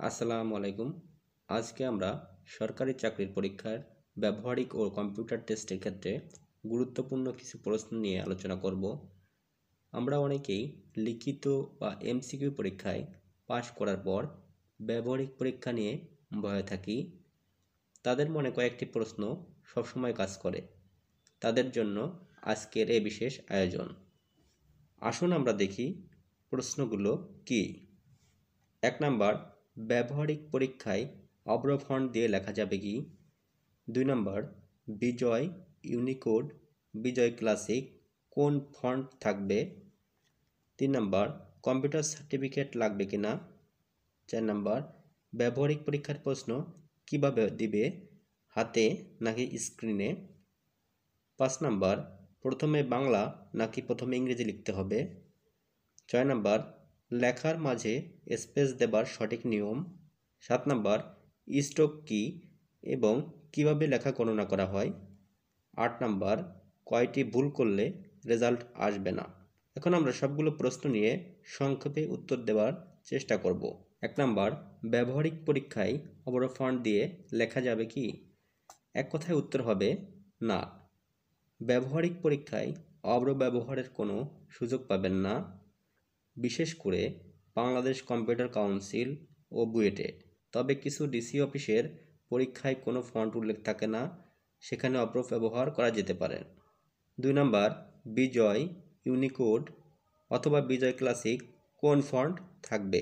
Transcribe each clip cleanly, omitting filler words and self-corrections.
আসসালামু আলাইকুম। আজকে আমরা সরকারি চাকরির পরীক্ষার ব্যবহারিক ও কম্পিউটার টেস্টের ক্ষেত্রে গুরুত্বপূর্ণ কিছু প্রশ্ন নিয়ে আলোচনা করব। আমরা অনেকেই লিখিত বা এমসিকিউ পরীক্ষায় পাশ করার পর ব্যবহারিক পরীক্ষা নিয়ে ভয়ে থাকি। তাদের মনে কয়েকটি প্রশ্ন সবসময় কাজ করে। তাদের জন্য আজকের এই বিশেষ আয়োজন। আসুন আমরা দেখি প্রশ্নগুলো কী। 1 নাম্বার, ব্যবহারিক পরীক্ষায় অব্র ফন্ট দিয়ে লেখা যাবে কি? 2 নাম্বার, বিজয়, ইউনিকোড, বিজয় ক্লাসিক কোন ফন্ট থাকবে? 3 নাম্বার, কম্পিউটার সার্টিফিকেট লাগবে কিনা? 4 নাম্বার, ব্যবহারিক পরীক্ষার প্রশ্ন কিভাবে দিবে, হাতে নাকি স্ক্রিনে? 5 নাম্বার, প্রথমে বাংলা নাকি প্রথমে ইংরেজি লিখতে হবে? 6 নাম্বার, লেখার মাঝে স্পেস দেবার সঠিক নিয়ম? 7 নাম্বার, স্ট্রোক কী এবং কিভাবে লেখা গণনা করা হয়? 8 নাম্বার, কয়টি ভুল করলে রেজাল্ট আসবে না? এখন আমরা সবগুলো প্রশ্ন নিয়ে সংক্ষেপে উত্তর দেওয়ার চেষ্টা করব। 1 নাম্বার, ব্যবহারিক পরীক্ষায় অব্র ফন্ট দিয়ে লেখা যাবে কি? এক কথায় উত্তর হবে না। ব্যবহারিক পরীক্ষায় অব্র ব্যবহারের কোনো সুযোগ পাবেন না, বিশেষ করে বাংলাদেশ কম্পিউটার কাউন্সিল ও বুয়েটে। তবে কিছু ডিসি অফিসের পরীক্ষায় কোনো ফন্ট উল্লেখ থাকে না, সেখানে অব্র ব্যবহার করা যেতে পারে। 2 নাম্বার, বিজয়, ইউনিকোড অথবা বিজয় ক্লাসিক কোন ফন্ট থাকবে?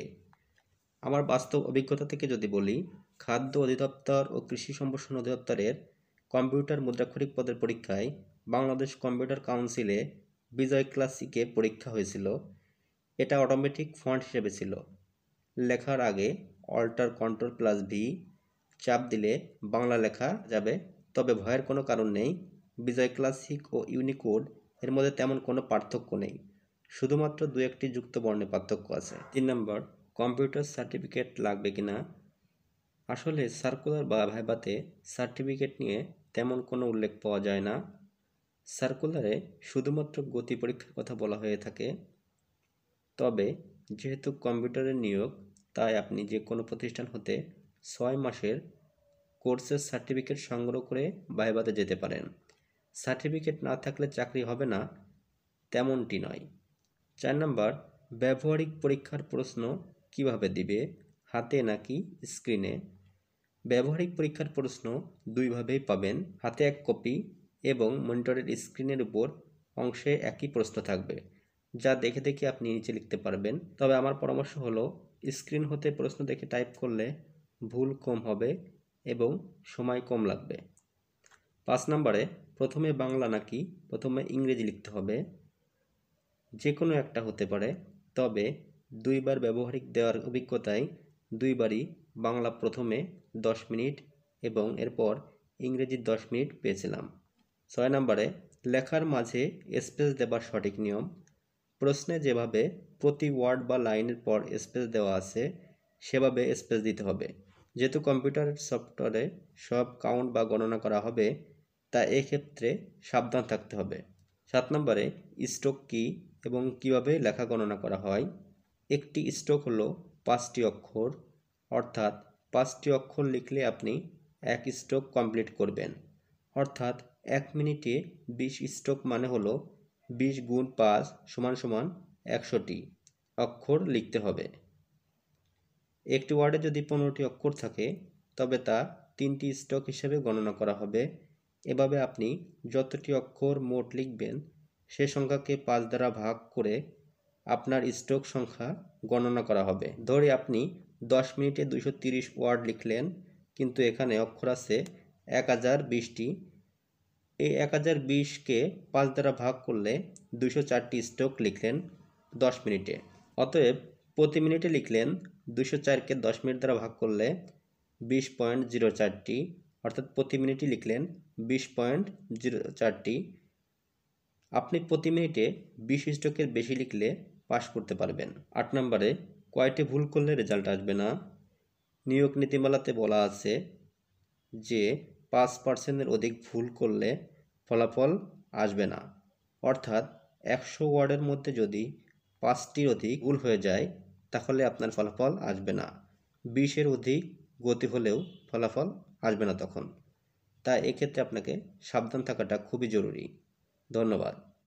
আমার বাস্তব অভিজ্ঞতা থেকে যদি বলি, খাদ্য অধিদপ্তর ও কৃষি সম্প্রসারণ অধিদপ্তরের কম্পিউটার মুদ্রাক্ষরিক পদের পরীক্ষায় বাংলাদেশ কম্পিউটার কাউন্সিলে বিজয় ক্লাসিকে পরীক্ষা হয়েছিল। এটা অটোমেটিক ফন্ট হিসেবে ছিল। লেখার আগে অল্টার কন্ট্রোল প্লাস ভি চাপ দিলে বাংলা লেখা যাবে, তবে ভয়ের কোনো কারণ নেই। বিজয় ক্লাসিক ও ইউনিকোড এর মধ্যে তেমন কোনো পার্থক্য নেই, শুধুমাত্র 2-1টি যুক্ত বর্ণে পার্থক্য আছে। 3 নম্বর, কম্পিউটার সার্টিফিকেট লাগবে কিনা? আসলে সার্কুলার বা ভাইভাতে সার্টিফিকেট নিয়ে তেমন কোনো উল্লেখ পাওয়া যায় না। সার্কুলারে শুধুমাত্র গতি পরীক্ষার কথা বলা হয়ে থাকে। তবে যেহেতু কম্পিউটারের নিয়োগ, তাই আপনি যে কোনো প্রতিষ্ঠান হতে 6 মাসের কোর্সের সার্টিফিকেট সংগ্রহ করে ভাইভাতে যেতে পারেন। সার্টিফিকেট না থাকলে চাকরি হবে না তেমনটি নয়। 4 নাম্বার, ব্যবহারিক পরীক্ষার প্রশ্ন কিভাবে দিবে, হাতে নাকি স্ক্রিনে? ব্যবহারিক পরীক্ষার প্রশ্ন দুইভাবেই পাবেন, হাতে এক কপি এবং মনিটরের স্ক্রিনের উপর অংশে একই প্রশ্ন থাকবে, যা দেখে দেখে আপনি নিচে লিখতে পারবেন। তবে আমার পরামর্শ হলো স্ক্রিন হতে প্রশ্ন দেখে টাইপ করলে ভুল কম হবে এবং সময় কম লাগবে। 5 নম্বরে, প্রথমে বাংলা নাকি প্রথমে ইংরেজি লিখতে হবে? যে কোনো একটা হতে পারে, তবে 2বার ব্যবহারিক দেওয়ার অভিজ্ঞতায় 2বারই বাংলা প্রথমে 10 মিনিট এবং এরপর ইংরেজি 10 মিনিট পেয়েছিলাম। 6 নম্বরে, লেখার মাঝে স্পেস দেবার সঠিক নিয়ম? প্রশ্নে যেভাবে প্রতি ওয়ার্ড বা লাইনের পর স্পেস দেওয়া আছে সেভাবে স্পেস দিতে হবে। যেহেতু কম্পিউটার সফটওয়্যারে সব কাউন্ট বা গণনা করা হবে, তা এক্ষেত্রে সাবধান থাকতে হবে। 7 নম্বরে, স্ট্রোক কী এবং কিভাবে লেখা গণনা করা হয়? একটি স্ট্রোক হলো 5টি অক্ষর, অর্থাৎ 5টি অক্ষর লিখলে আপনি 1 স্ট্রোক কমপ্লিট করবেন। অর্থাৎ 1 মিনিটে 20 স্ট্রোক মানে হলো 20 গুণ 5 সমান সমান 100টি অক্ষর লিখতে হবে। একটি ওয়ার্ডে যদি 15টি অক্ষর থাকে, তবে তা 3টি স্ট্রোক হিসেবে গণনা করা হবে। এভাবে আপনি যতটি অক্ষর মোট লিখবেন সে সংখ্যাকে 5 দ্বারা ভাগ করে আপনার স্ট্রোক সংখ্যা গণনা করা হবে। ধরে আপনি 10 মিনিটে 230 ওয়ার্ড লিখলেন, কিন্তু এখানে অক্ষর আছে 1020টি। এই 1020কে 5 দ্বারা ভাগ করলে 204টি স্ট্রোক লিখলেন 10 মিনিটে। অতএব প্রতি মিনিটে লিখলেন 204কে 10 মিনিট দ্বারা ভাগ করলে 20.04টি, অর্থাৎ প্রতি মিনিটে লিখলেন 20.04টি। আপনি প্রতি মিনিটে 20 স্ট্রোকের বেশি লিখলে পাস করতে পারবেন। 8 নম্বরে, কয়টি ভুল করলে রেজাল্ট আসবে না? নিয়োগ নীতিমালাতে বলা আছে যে 5%-এর অধিক ভুল করলে ফলাফল আসবে না। অর্থাৎ 100 ওয়ার্ডের মধ্যে যদি 5টির অধিক ভুল হয়ে যায়, তাহলে আপনার ফলাফল আসবে না। 20-এর অধিক গতি হলেও ফলাফল আসবে না তখন। তাই এক্ষেত্রে আপনাকে সাবধান থাকাটা খুবই জরুরি। ধন্যবাদ।